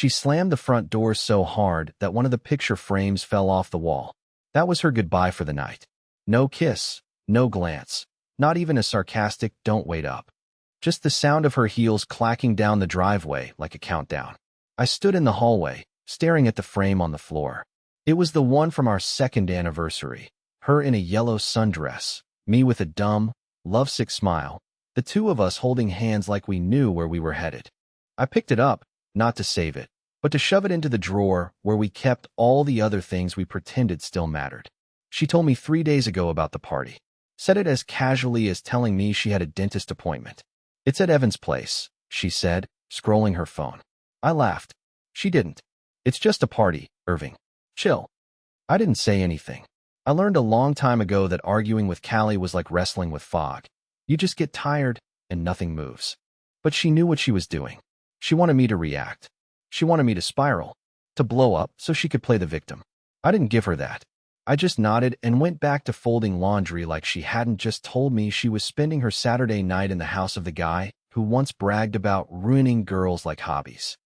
She slammed the front door so hard that one of the picture frames fell off the wall. That was her goodbye for the night. No kiss, no glance, not even a sarcastic "don't wait up." Just the sound of her heels clacking down the driveway like a countdown. I stood in the hallway, staring at the frame on the floor. It was the one from our second anniversary. Her in a yellow sundress, me with a dumb, lovesick smile, the two of us holding hands like we knew where we were headed. I picked it up, not to save it, but to shove it into the drawer where we kept all the other things we pretended still mattered. She told me 3 days ago about the party. Said it as casually as telling me she had a dentist appointment. "It's at Evan's place," she said, scrolling her phone. I laughed. She didn't. "It's just a party, Irving. Chill." I didn't say anything. I learned a long time ago that arguing with Callie was like wrestling with fog. You just get tired, and nothing moves. But she knew what she was doing. She wanted me to react. She wanted me to spiral, to blow up so she could play the victim. I didn't give her that. I just nodded and went back to folding laundry like she hadn't just told me she was spending her Saturday night in the house of the guy who once bragged about ruining girls like hobbies.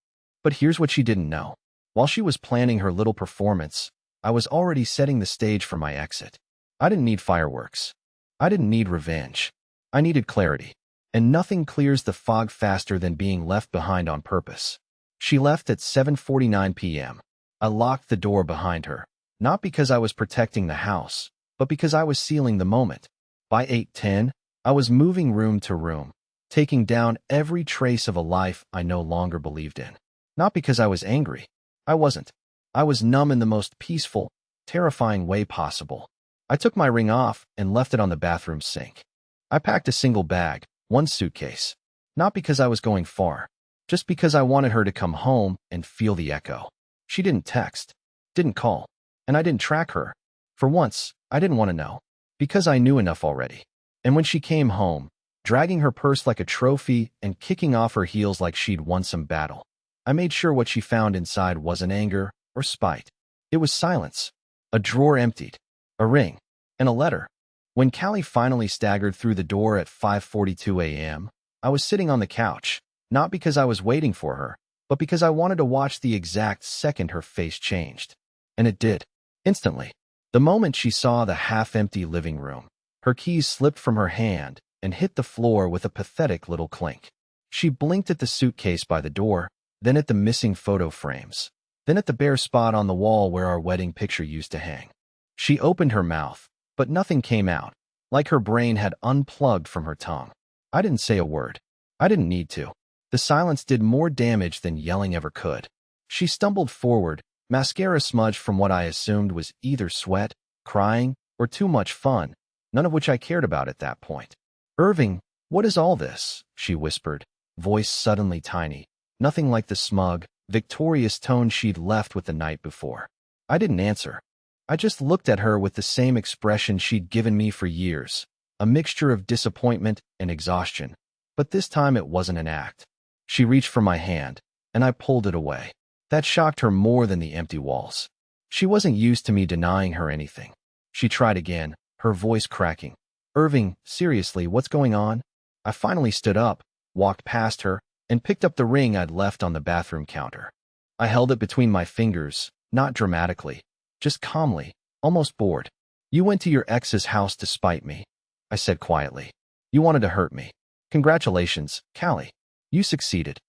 But here's what she didn't know. While she was planning her little performance, I was already setting the stage for my exit. I didn't need fireworks. I didn't need revenge. I needed clarity. And nothing clears the fog faster than being left behind on purpose. She left at 7:49 p.m. I locked the door behind her, not because I was protecting the house, but because I was sealing the moment. By 8:10, I was moving room to room, taking down every trace of a life I no longer believed in. Not because I was angry. I wasn't. I was numb in the most peaceful, terrifying way possible. I took my ring off and left it on the bathroom sink. I packed a single bag, one suitcase. Not because I was going far, just because I wanted her to come home and feel the echo. She didn't text, didn't call, and I didn't track her. For once, I didn't want to know, because I knew enough already. And when she came home, dragging her purse like a trophy and kicking off her heels like she'd won some battle, I made sure what she found inside wasn't anger or spite. It was silence. A drawer emptied, a ring, and a letter. When Callie finally staggered through the door at 5:42 a.m., I was sitting on the couch, not because I was waiting for her, but because I wanted to watch the exact second her face changed. And it did. Instantly. The moment she saw the half-empty living room, her keys slipped from her hand and hit the floor with a pathetic little clink. She blinked at the suitcase by the door, then at the missing photo frames, then at the bare spot on the wall where our wedding picture used to hang. She opened her mouth, but nothing came out, like her brain had unplugged from her tongue. I didn't say a word. I didn't need to. The silence did more damage than yelling ever could. She stumbled forward, mascara smudged from what I assumed was either sweat, crying, or too much fun, none of which I cared about at that point. "Irving, what is all this?" she whispered, voice suddenly tiny, nothing like the smug, victorious tone she'd left with the night before. I didn't answer. I just looked at her with the same expression she'd given me for years, a mixture of disappointment and exhaustion. But this time it wasn't an act. She reached for my hand, and I pulled it away. That shocked her more than the empty walls. She wasn't used to me denying her anything. She tried again, her voice cracking. "Irving, seriously, what's going on?" I finally stood up, walked past her, and picked up the ring I'd left on the bathroom counter. I held it between my fingers, not dramatically, just calmly, almost bored. "You went to your ex's house to spite me," I said quietly. "You wanted to hurt me. Congratulations, Callie. You succeeded."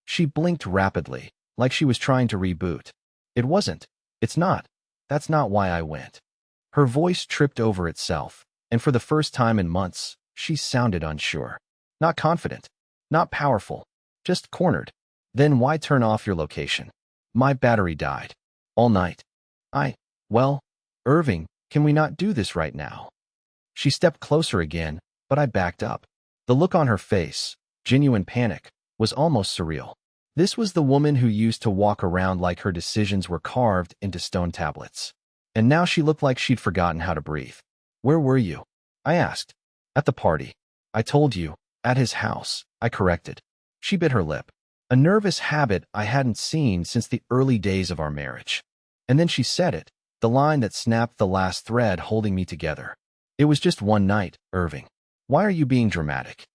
She blinked rapidly, like she was trying to reboot. "It wasn't. It's not. That's not why I went." Her voice tripped over itself, and for the first time in months, she sounded unsure. Not confident. Not powerful. Just cornered. "Then why turn off your location?" "My battery died. All night." Well, Irving, can we not do this right now?" She stepped closer again, but I backed up. The look on her face, genuine panic, was almost surreal. This was the woman who used to walk around like her decisions were carved into stone tablets. And now she looked like she'd forgotten how to breathe. "Where were you?" I asked. "At the party. I told you, at his house," I corrected. She bit her lip, a nervous habit I hadn't seen since the early days of our marriage. And then she said it, the line that snapped the last thread holding me together. "It was just one night, Irving. Why are you being dramatic?"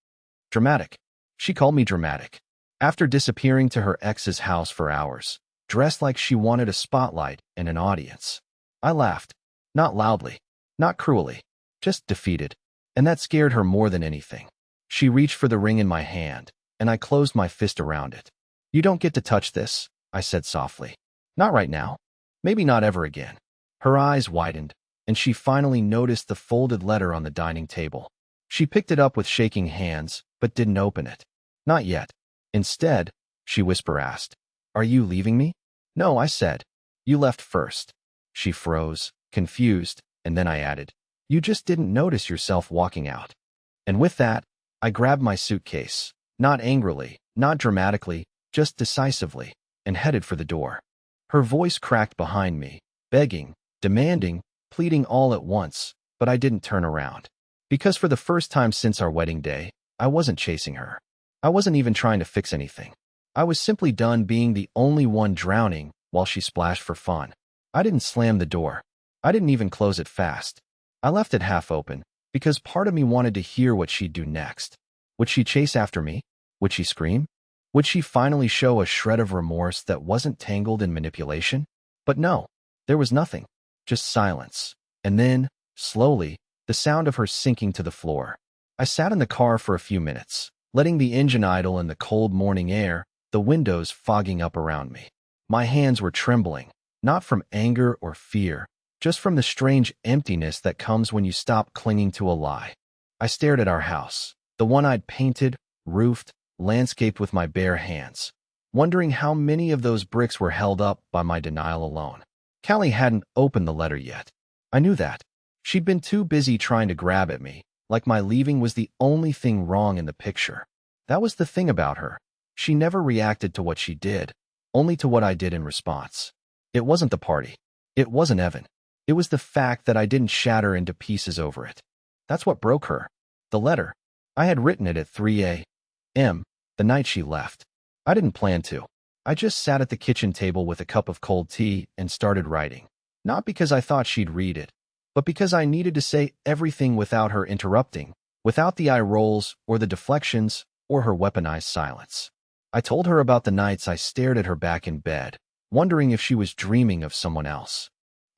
"Dramatic?" She called me dramatic. After disappearing to her ex's house for hours, dressed like she wanted a spotlight and an audience. I laughed. Not loudly, not cruelly, just defeated. And that scared her more than anything. She reached for the ring in my hand, and I closed my fist around it. "You don't get to touch this," I said softly. "Not right now. Maybe not ever again." Her eyes widened, and she finally noticed the folded letter on the dining table. She picked it up with shaking hands, but didn't open it. "Not yet." Instead, she asked, "Are you leaving me?" "No," I said. "You left first." She froze, confused, and then I added, "You just didn't notice yourself walking out." And with that, I grabbed my suitcase, not angrily, not dramatically, just decisively, and headed for the door. Her voice cracked behind me, begging, demanding, pleading all at once, but I didn't turn around. Because for the first time since our wedding day, I wasn't chasing her. I wasn't even trying to fix anything. I was simply done being the only one drowning while she splashed for fun. I didn't slam the door. I didn't even close it fast. I left it half open, because part of me wanted to hear what she'd do next. Would she chase after me? Would she scream? Would she finally show a shred of remorse that wasn't tangled in manipulation? But no, there was nothing. Just silence. And then, slowly, the sound of her sinking to the floor. I sat in the car for a few minutes, letting the engine idle in the cold morning air, the windows fogging up around me. My hands were trembling, not from anger or fear, just from the strange emptiness that comes when you stop clinging to a lie. I stared at our house, the one I'd painted, roofed, landscaped with my bare hands, wondering how many of those bricks were held up by my denial alone. Callie hadn't opened the letter yet. I knew that. She'd been too busy trying to grab at me, like my leaving was the only thing wrong in the picture. That was the thing about her. She never reacted to what she did, only to what I did in response. It wasn't the party. It wasn't Evan. It was the fact that I didn't shatter into pieces over it. That's what broke her. The letter. I had written it at 3 a.m., the night she left. I didn't plan to. I just sat at the kitchen table with a cup of cold tea and started writing. Not because I thought she'd read it, but because I needed to say everything without her interrupting, without the eye rolls or the deflections or her weaponized silence. I told her about the nights I stared at her back in bed, wondering if she was dreaming of someone else.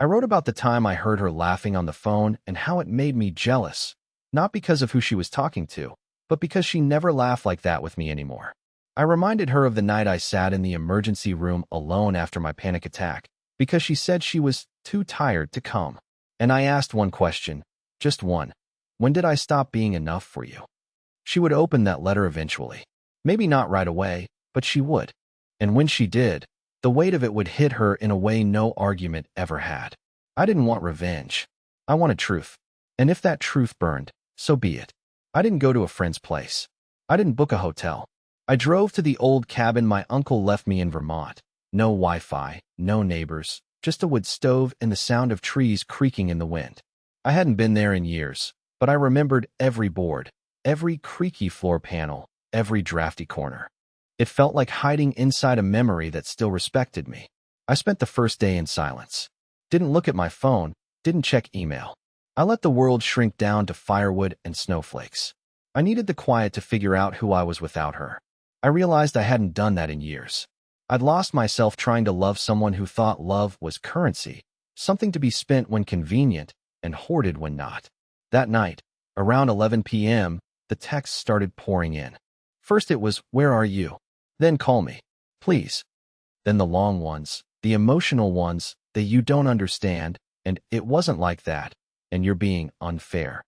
I wrote about the time I heard her laughing on the phone and how it made me jealous, not because of who she was talking to, but because she never laughed like that with me anymore. I reminded her of the night I sat in the emergency room alone after my panic attack, because she said she was too tired to come. And I asked one question, just one. When did I stop being enough for you? She would open that letter eventually. Maybe not right away, but she would. And when she did, the weight of it would hit her in a way no argument ever had. I didn't want revenge. I wanted truth. And if that truth burned, so be it. I didn't go to a friend's place. I didn't book a hotel. I drove to the old cabin my uncle left me in Vermont. No Wi-Fi, no neighbors, just a wood stove and the sound of trees creaking in the wind. I hadn't been there in years, but I remembered every board, every creaky floor panel, every drafty corner. It felt like hiding inside a memory that still respected me. I spent the first day in silence. Didn't look at my phone, didn't check email. I let the world shrink down to firewood and snowflakes. I needed the quiet to figure out who I was without her. I realized I hadn't done that in years. I'd lost myself trying to love someone who thought love was currency, something to be spent when convenient and hoarded when not. That night, around 11 p.m., the texts started pouring in. First it was, "Where are you?" Then, "Call me, please." Then the long ones, the emotional ones, the "you don't understand," and "it wasn't like that," and "you're being unfair."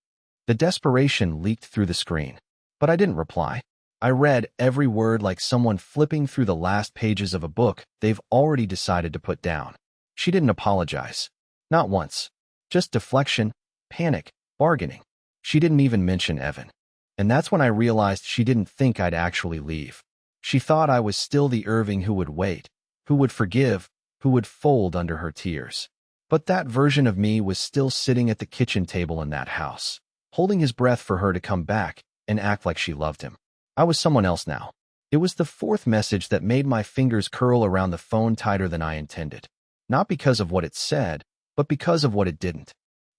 The desperation leaked through the screen. But I didn't reply. I read every word like someone flipping through the last pages of a book they've already decided to put down. She didn't apologize. Not once. Just deflection, panic, bargaining. She didn't even mention Evan. And that's when I realized she didn't think I'd actually leave. She thought I was still the Irving who would wait, who would forgive, who would fold under her tears. But that version of me was still sitting at the kitchen table in that house, holding his breath for her to come back and act like she loved him. I was someone else now. It was the fourth message that made my fingers curl around the phone tighter than I intended. Not because of what it said, but because of what it didn't.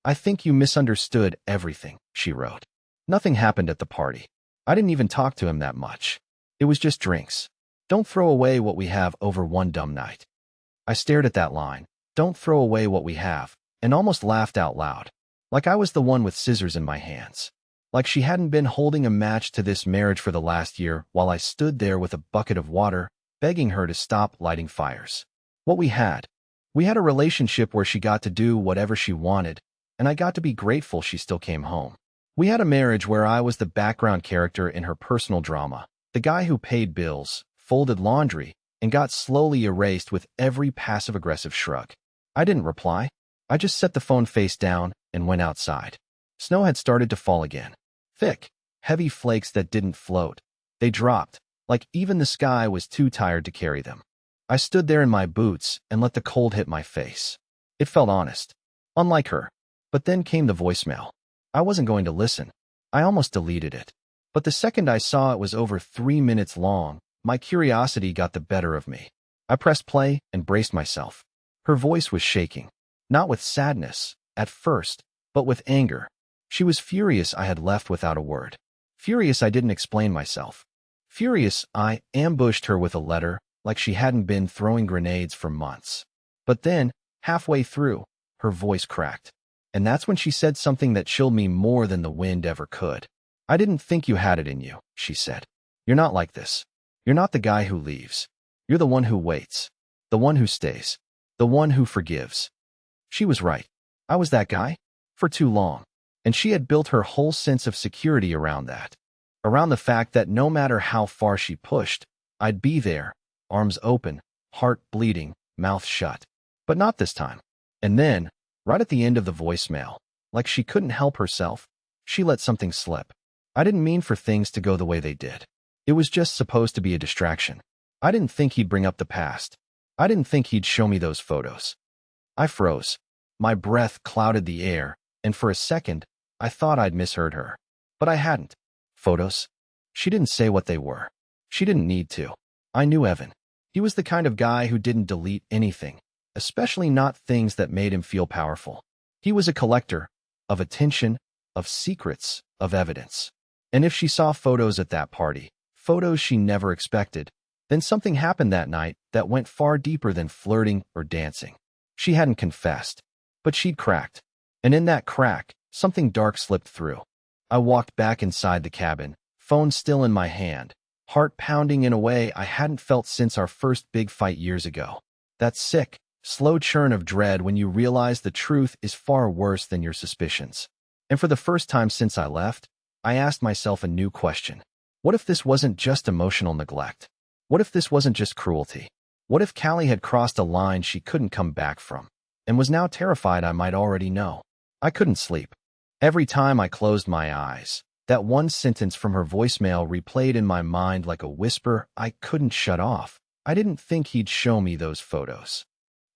"I think you misunderstood everything," she wrote. Nothing happened at the party. I didn't even talk to him that much. It was just drinks. Don't throw away what we have over one dumb night. I stared at that line, don't throw away what we have, and almost laughed out loud. Like I was the one with scissors in my hands. Like she hadn't been holding a match to this marriage for the last year while I stood there with a bucket of water, begging her to stop lighting fires. What we had a relationship where she got to do whatever she wanted, and I got to be grateful she still came home. We had a marriage where I was the background character in her personal drama, the guy who paid bills, folded laundry, and got slowly erased with every passive-aggressive shrug. I didn't reply. I just set the phone face down and went outside. Snow had started to fall again. Thick, heavy flakes that didn't float. They dropped, like even the sky was too tired to carry them. I stood there in my boots and let the cold hit my face. It felt honest. Unlike her. But then came the voicemail. I wasn't going to listen. I almost deleted it. But the second I saw it was over 3 minutes long, my curiosity got the better of me. I pressed play and braced myself. Her voice was shaking. Not with sadness, at first, but with anger. She was furious I had left without a word. Furious I didn't explain myself. Furious I ambushed her with a letter like she hadn't been throwing grenades for months. But then, halfway through, her voice cracked. And that's when she said something that chilled me more than the wind ever could. I didn't think you had it in you, she said. You're not like this. You're not the guy who leaves. You're the one who waits. The one who stays. The one who forgives. She was right. I was that guy. For too long. And she had built her whole sense of security around that. Around the fact that no matter how far she pushed, I'd be there, arms open, heart bleeding, mouth shut. But not this time. And then, right at the end of the voicemail, like she couldn't help herself, she let something slip. I didn't mean for things to go the way they did. It was just supposed to be a distraction. I didn't think he'd bring up the past. I didn't think he'd show me those photos. I froze. My breath clouded the air, and for a second, I thought I'd misheard her. But I hadn't. Photos? She didn't say what they were. She didn't need to. I knew Evan. He was the kind of guy who didn't delete anything, especially not things that made him feel powerful. He was a collector of attention, of secrets, of evidence. And if she saw photos at that party, photos she never expected, then something happened that night that went far deeper than flirting or dancing. She hadn't confessed, but she'd cracked. And in that crack, something dark slipped through. I walked back inside the cabin, phone still in my hand, heart pounding in a way I hadn't felt since our first big fight years ago. That sick, slow churn of dread when you realize the truth is far worse than your suspicions. And for the first time since I left, I asked myself a new question. What if this wasn't just emotional neglect? What if this wasn't just cruelty? What if Callie had crossed a line she couldn't come back from, and was now terrified I might already know? I couldn't sleep. Every time I closed my eyes, that one sentence from her voicemail replayed in my mind like a whisper I couldn't shut off. I didn't think he'd show me those photos.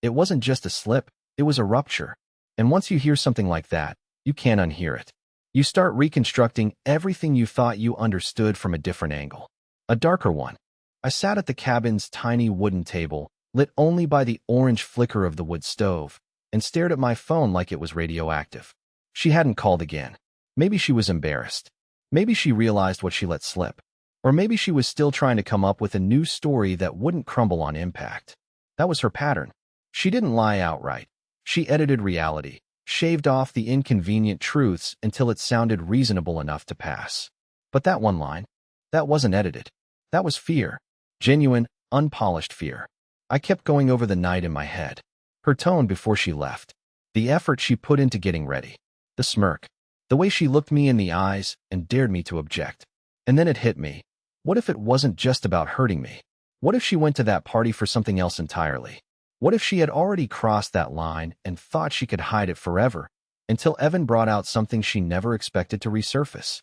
It wasn't just a slip, it was a rupture. And once you hear something like that, you can't unhear it. You start reconstructing everything you thought you understood from a different angle. A darker one. I sat at the cabin's tiny wooden table, lit only by the orange flicker of the wood stove, and stared at my phone like it was radioactive. She hadn't called again. Maybe she was embarrassed. Maybe she realized what she let slip. Or maybe she was still trying to come up with a new story that wouldn't crumble on impact. That was her pattern. She didn't lie outright. She edited reality, shaved off the inconvenient truths until it sounded reasonable enough to pass. But that one line, that wasn't edited. That was fear. Genuine, unpolished fear. I kept going over the night in my head. Her tone before she left. The effort she put into getting ready. The smirk. The way she looked me in the eyes and dared me to object. And then it hit me. What if it wasn't just about hurting me? What if she went to that party for something else entirely? What if she had already crossed that line and thought she could hide it forever, until Evan brought out something she never expected to resurface?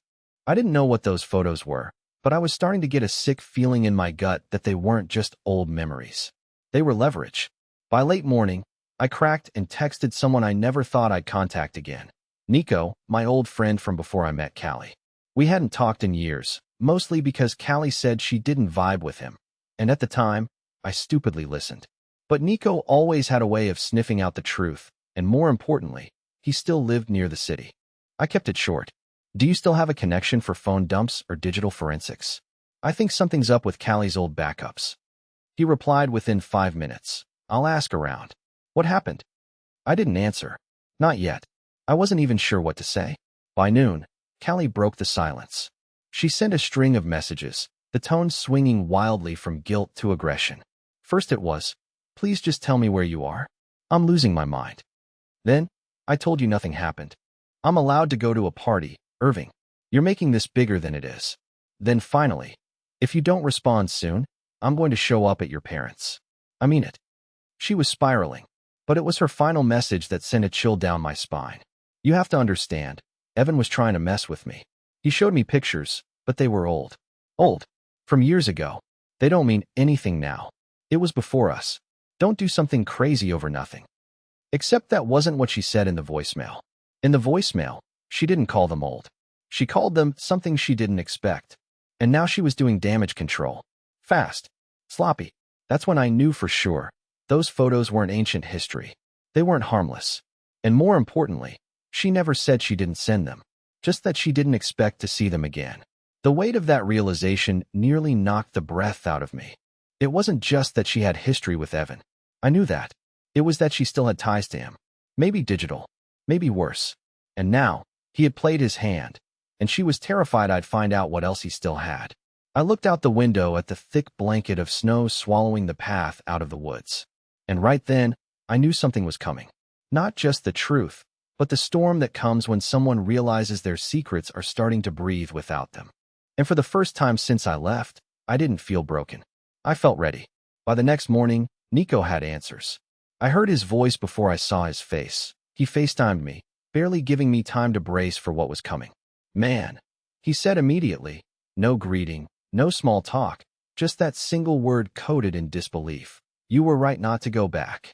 I didn't know what those photos were, but I was starting to get a sick feeling in my gut that they weren't just old memories. They were leverage. By late morning, I cracked and texted someone I never thought I'd contact again. Nico, my old friend from before I met Callie. We hadn't talked in years, mostly because Callie said she didn't vibe with him. And at the time, I stupidly listened. But Nico always had a way of sniffing out the truth, and more importantly, he still lived near the city. I kept it short. Do you still have a connection for phone dumps or digital forensics? I think something's up with Callie's old backups. He replied within 5 minutes. I'll ask around. What happened? I didn't answer. Not yet. I wasn't even sure what to say. By noon, Callie broke the silence. She sent a string of messages, the tone swinging wildly from guilt to aggression. First it was, please just tell me where you are. I'm losing my mind. Then, I told you nothing happened. I'm allowed to go to a party, Irving. You're making this bigger than it is. Then finally, if you don't respond soon, I'm going to show up at your parents'. I mean it. She was spiraling, but it was her final message that sent a chill down my spine. You have to understand, Evan was trying to mess with me. He showed me pictures, but they were old. Old. From years ago. They don't mean anything now. It was before us. Don't do something crazy over nothing. Except that wasn't what she said in the voicemail. In the voicemail, she didn't call them old. She called them something she didn't expect. And now she was doing damage control. Fast. Sloppy. That's when I knew for sure. Those photos weren't ancient history. They weren't harmless. And more importantly, she never said she didn't send them. Just that she didn't expect to see them again. The weight of that realization nearly knocked the breath out of me. It wasn't just that she had history with Evan. I knew that. It was that she still had ties to him. Maybe digital. Maybe worse. And now, he had played his hand. And she was terrified I'd find out what else he still had. I looked out the window at the thick blanket of snow swallowing the path out of the woods. And right then, I knew something was coming. Not just the truth, but the storm that comes when someone realizes their secrets are starting to breathe without them. And for the first time since I left, I didn't feel broken. I felt ready. By the next morning, Nico had answers. I heard his voice before I saw his face. He FaceTimed me, barely giving me time to brace for what was coming. Man, he said immediately. No greeting, no small talk, just that single word coded in disbelief. You were right not to go back.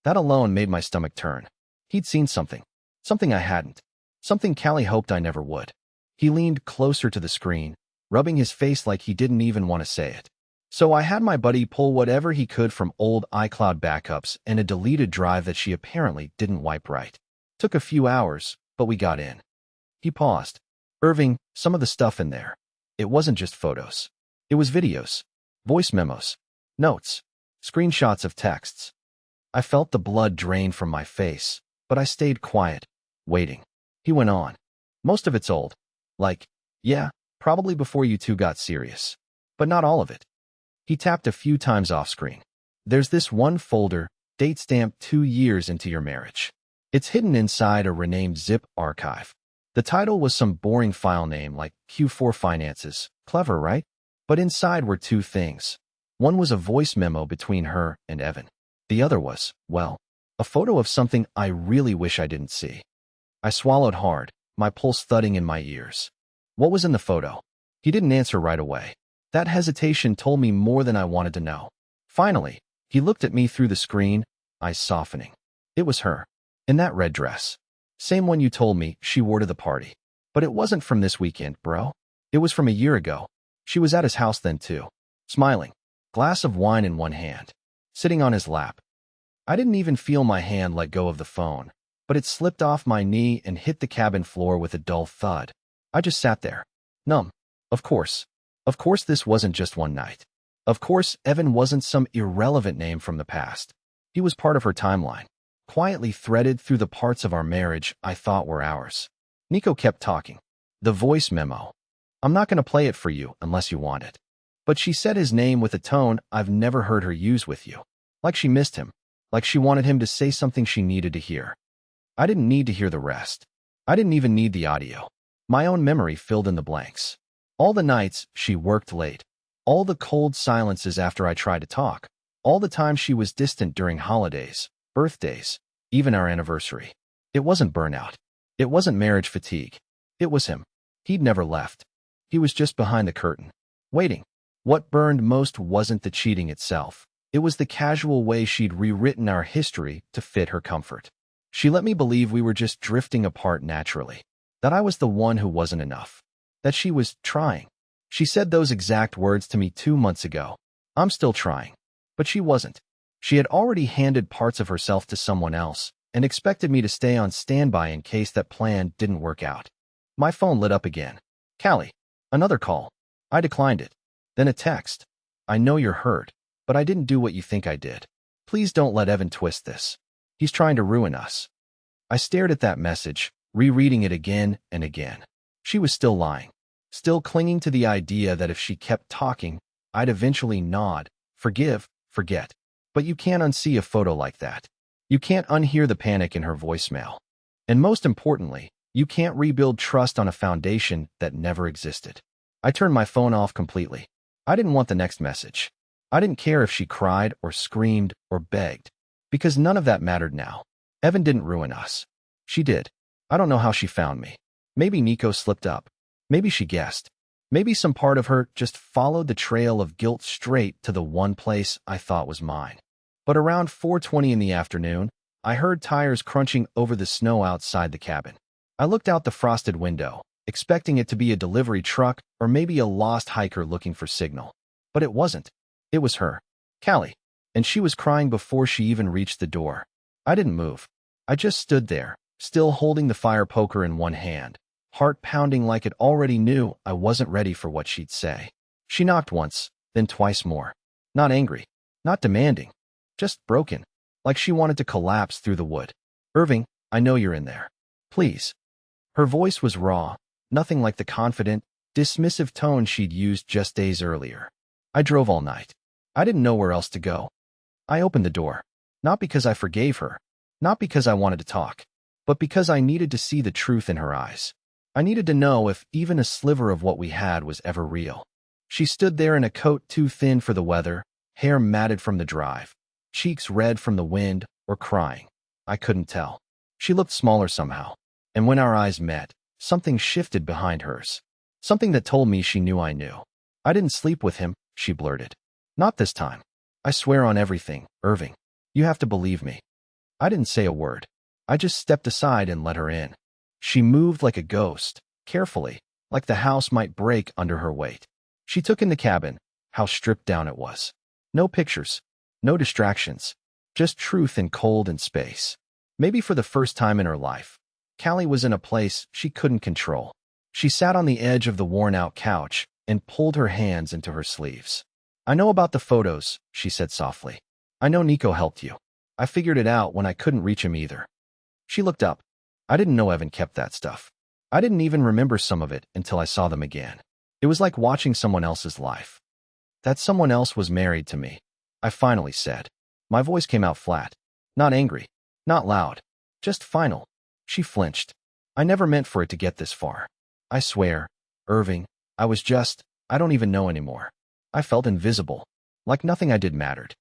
That alone made my stomach turn. He'd seen something. Something I hadn't. Something Callie hoped I never would. He leaned closer to the screen, rubbing his face like he didn't even want to say it. So I had my buddy pull whatever he could from old iCloud backups and a deleted drive that she apparently didn't wipe right. Took a few hours, but we got in. He paused. Irving, some of the stuff in there. It wasn't just photos. It was videos, voice memos, notes, screenshots of texts. I felt the blood drain from my face, but I stayed quiet, waiting. He went on. Most of it's old. Like, yeah, probably before you two got serious. But not all of it. He tapped a few times off screen. There's this one folder, date stamped 2 years into your marriage. It's hidden inside a renamed zip archive. The title was some boring file name like Q4 Finances. Clever, right? But inside were two things. One was a voice memo between her and Evan. The other was, well, a photo of something I really wish I didn't see. I swallowed hard, my pulse thudding in my ears. What was in the photo? He didn't answer right away. That hesitation told me more than I wanted to know. Finally, he looked at me through the screen, eyes softening. It was her. In that red dress. Same one you told me she wore to the party. But it wasn't from this weekend, bro. It was from a year ago. She was at his house then too. Smiling. Glass of wine in one hand. Sitting on his lap. I didn't even feel my hand let go of the phone, but it slipped off my knee and hit the cabin floor with a dull thud. I just sat there. Numb. Of course. Of course this wasn't just one night. Of course Evan wasn't some irrelevant name from the past. He was part of her timeline. Quietly threaded through the parts of our marriage I thought were ours. Nico kept talking. The voice memo. I'm not going to play it for you unless you want it. But she said his name with a tone I've never heard her use with you. Like she missed him. Like she wanted him to say something she needed to hear. I didn't need to hear the rest. I didn't even need the audio. My own memory filled in the blanks. All the nights she worked late. All the cold silences after I tried to talk. All the time she was distant during holidays, birthdays, even our anniversary. It wasn't burnout. It wasn't marriage fatigue. It was him. He'd never left. He was just behind the curtain, waiting. What burned most wasn't the cheating itself. It was the casual way she'd rewritten our history to fit her comfort. She let me believe we were just drifting apart naturally. That I was the one who wasn't enough. That she was trying. She said those exact words to me 2 months ago. I'm still trying. But she wasn't. She had already handed parts of herself to someone else and expected me to stay on standby in case that plan didn't work out. My phone lit up again. Callie. Another call. I declined it. Then a text. I know you're hurt, but I didn't do what you think I did. Please don't let Evan twist this. He's trying to ruin us." I stared at that message, rereading it again and again. She was still lying, still clinging to the idea that if she kept talking, I'd eventually nod, forgive, forget. But you can't unsee a photo like that. You can't unhear the panic in her voicemail. And most importantly, you can't rebuild trust on a foundation that never existed. I turned my phone off completely. I didn't want the next message. I didn't care if she cried or screamed or begged, because none of that mattered now. Evan didn't ruin us. She did. I don't know how she found me. Maybe Nico slipped up. Maybe she guessed. Maybe some part of her just followed the trail of guilt straight to the one place I thought was mine. But around 4:20 in the afternoon, I heard tires crunching over the snow outside the cabin. I looked out the frosted window, expecting it to be a delivery truck or maybe a lost hiker looking for signal. But it wasn't. It was her, Callie, and she was crying before she even reached the door. I didn't move. I just stood there, still holding the fire poker in one hand, heart pounding like it already knew I wasn't ready for what she'd say. She knocked once, then twice more. Not angry, not demanding, just broken, like she wanted to collapse through the wood. "Irving, I know you're in there. Please." Her voice was raw, nothing like the confident, dismissive tone she'd used just days earlier. I drove all night. I didn't know where else to go. I opened the door, not because I forgave her, not because I wanted to talk, but because I needed to see the truth in her eyes. I needed to know if even a sliver of what we had was ever real. She stood there in a coat too thin for the weather, hair matted from the drive, cheeks red from the wind, or crying. I couldn't tell. She looked smaller somehow, and when our eyes met, something shifted behind hers. Something that told me she knew I knew. "I didn't sleep with him," she blurted. "Not this time. I swear on everything, Irving. You have to believe me." I didn't say a word. I just stepped aside and let her in. She moved like a ghost, carefully, like the house might break under her weight. She took in the cabin, how stripped down it was. No pictures, no distractions, just truth in cold and space. Maybe for the first time in her life, Callie was in a place she couldn't control. She sat on the edge of the worn-out couch and pulled her hands into her sleeves. "I know about the photos," she said softly. "I know Nico helped you. I figured it out when I couldn't reach him either." She looked up. I didn't know Evan kept that stuff. I didn't even remember some of it until I saw them again. It was like watching someone else's life. That someone else was married to me, I finally said. My voice came out flat. Not angry, not loud, just final. She flinched. "I never meant for it to get this far. I swear, Irving, I don't even know anymore." I felt invisible, like nothing I did mattered.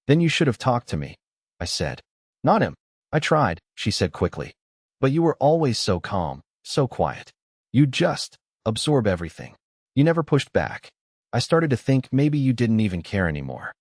"Then you should have talked to me," I said. "Not him. I tried," she said quickly. "But you were always so calm, so quiet. You'd just absorb everything. You never pushed back. I started to think maybe you didn't even care anymore."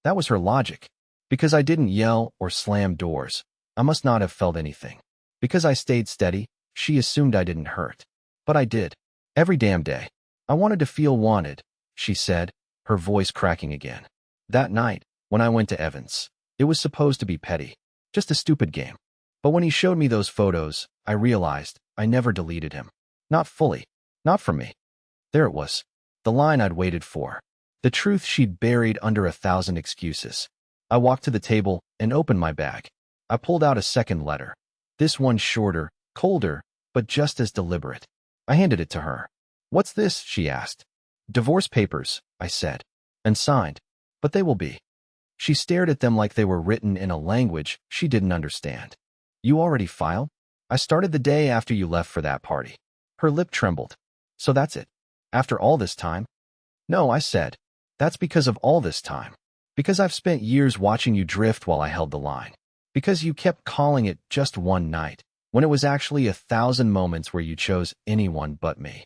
That was her logic. Because I didn't yell or slam doors, I must not have felt anything. Because I stayed steady, she assumed I didn't hurt. But I did. Every damn day. "I wanted to feel wanted," she said, her voice cracking again. "That night, when I went to Evans, it was supposed to be petty. Just a stupid game. But when he showed me those photos, I realized I never deleted him. Not fully. Not from me." There it was. The line I'd waited for. The truth she'd buried under 1,000 excuses. I walked to the table and opened my bag. I pulled out a second letter. This one shorter, colder, but just as deliberate. I handed it to her. "What's this?" she asked. "Divorce papers," I said. "And signed. But they will be." She stared at them like they were written in a language she didn't understand. "You already filed? I started the day after you left for that party." Her lip trembled. "So that's it? After all this time?" "No," I said. "That's because of all this time. Because I've spent years watching you drift while I held the line. Because you kept calling it just one night, when it was actually 1,000 moments where you chose anyone but me."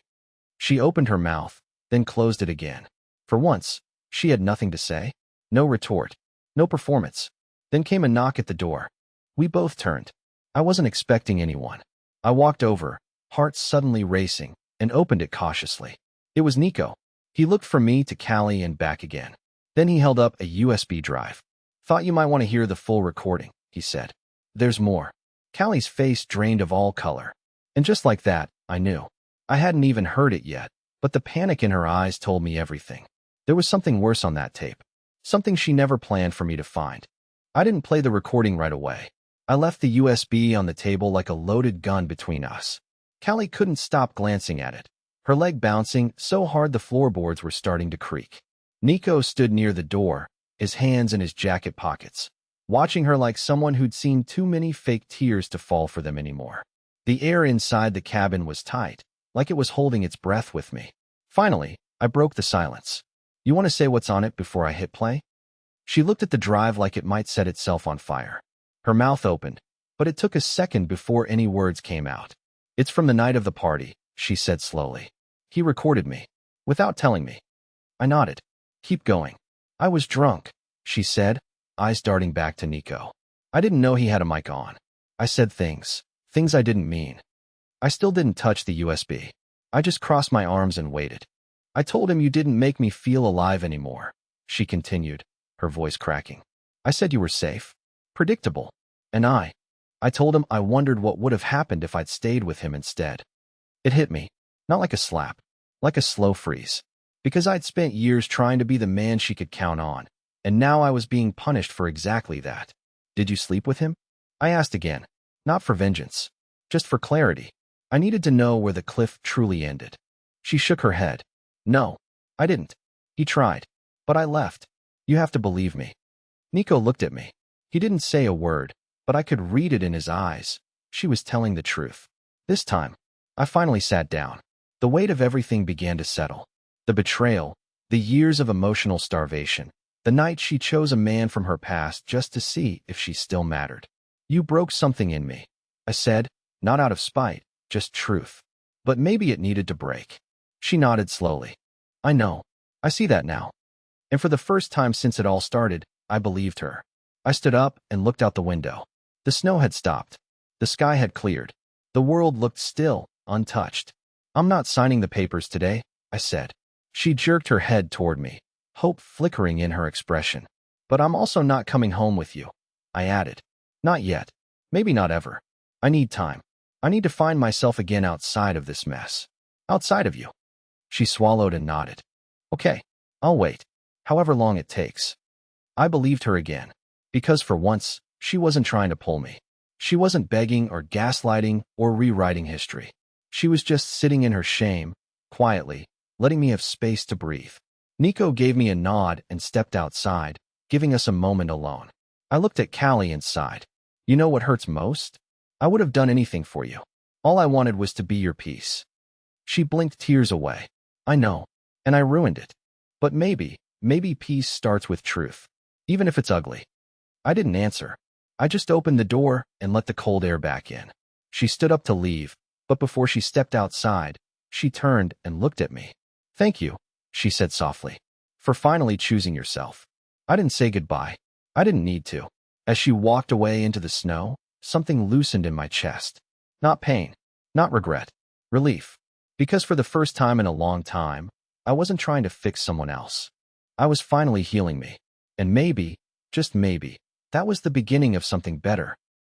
She opened her mouth, then closed it again. For once, she had nothing to say. No retort. No performance. Then came a knock at the door. We both turned. I wasn't expecting anyone. I walked over, heart suddenly racing, and opened it cautiously. It was Nico. He looked from me to Callie and back again. Then he held up a USB drive. "Thought you might want to hear the full recording," he said. "There's more." Callie's face drained of all color. And just like that, I knew. I hadn't even heard it yet, but the panic in her eyes told me everything. There was something worse on that tape. something she never planned for me to find. I didn't play the recording right away. I left the USB on the table like a loaded gun between us. Callie couldn't stop glancing at it, her leg bouncing so hard the floorboards were starting to creak. Nico stood near the door, his hands in his jacket pockets, watching her like someone who'd seen too many fake tears to fall for them anymore. The air inside the cabin was tight, like it was holding its breath with me. Finally, I broke the silence. You want to say what's on it before I hit play? She looked at the drive like it might set itself on fire. Her mouth opened, but it took a second before any words came out. It's from the night of the party, she said slowly. He recorded me, without telling me. I nodded. Keep going. I was drunk, she said, eyes darting back to Nico. I didn't know he had a mic on. I said things I didn't mean. I still didn't touch the USB. I just crossed my arms and waited. I told him you didn't make me feel alive anymore, she continued, her voice cracking. I said you were safe, predictable, and I told him I wondered what would have happened if I'd stayed with him instead. It hit me, not like a slap, like a slow freeze, because I'd spent years trying to be the man she could count on, and now I was being punished for exactly that. Did you sleep with him? I asked again, not for vengeance, just for clarity. I needed to know where the cliff truly ended. She shook her head. No, I didn't. He tried, but I left. You have to believe me. Nico looked at me. He didn't say a word, but I could read it in his eyes. She was telling the truth. This time, I finally sat down. The weight of everything began to settle. The betrayal, the years of emotional starvation, the night she chose a man from her past just to see if she still mattered. You broke something in me, I said, not out of spite, just truth. But maybe it needed to break. She nodded slowly. I know. I see that now. And for the first time since it all started, I believed her. I stood up and looked out the window. The snow had stopped. The sky had cleared. The world looked still, untouched. I'm not signing the papers today, I said. She jerked her head toward me, hope flickering in her expression. But I'm also not coming home with you, I added. Not yet. Maybe not ever. I need time. I need to find myself again outside of this mess. Outside of you. She swallowed and nodded. Okay, I'll wait, however long it takes. I believed her again, because for once, she wasn't trying to pull me. She wasn't begging or gaslighting or rewriting history. She was just sitting in her shame, quietly, letting me have space to breathe. Nico gave me a nod and stepped outside, giving us a moment alone. I looked at Callie and sighed. You know what hurts most? I would have done anything for you. All I wanted was to be your peace. She blinked tears away. I know, and I ruined it. But maybe peace starts with truth, even if it's ugly. I didn't answer. I just opened the door and let the cold air back in. She stood up to leave, but before she stepped outside, she turned and looked at me. Thank you, she said softly, for finally choosing yourself. I didn't say goodbye. I didn't need to. As she walked away into the snow, something loosened in my chest. Not pain, not regret, relief. Because for the first time in a long time, I wasn't trying to fix someone else. I was finally healing me. And maybe, just maybe, that was the beginning of something better.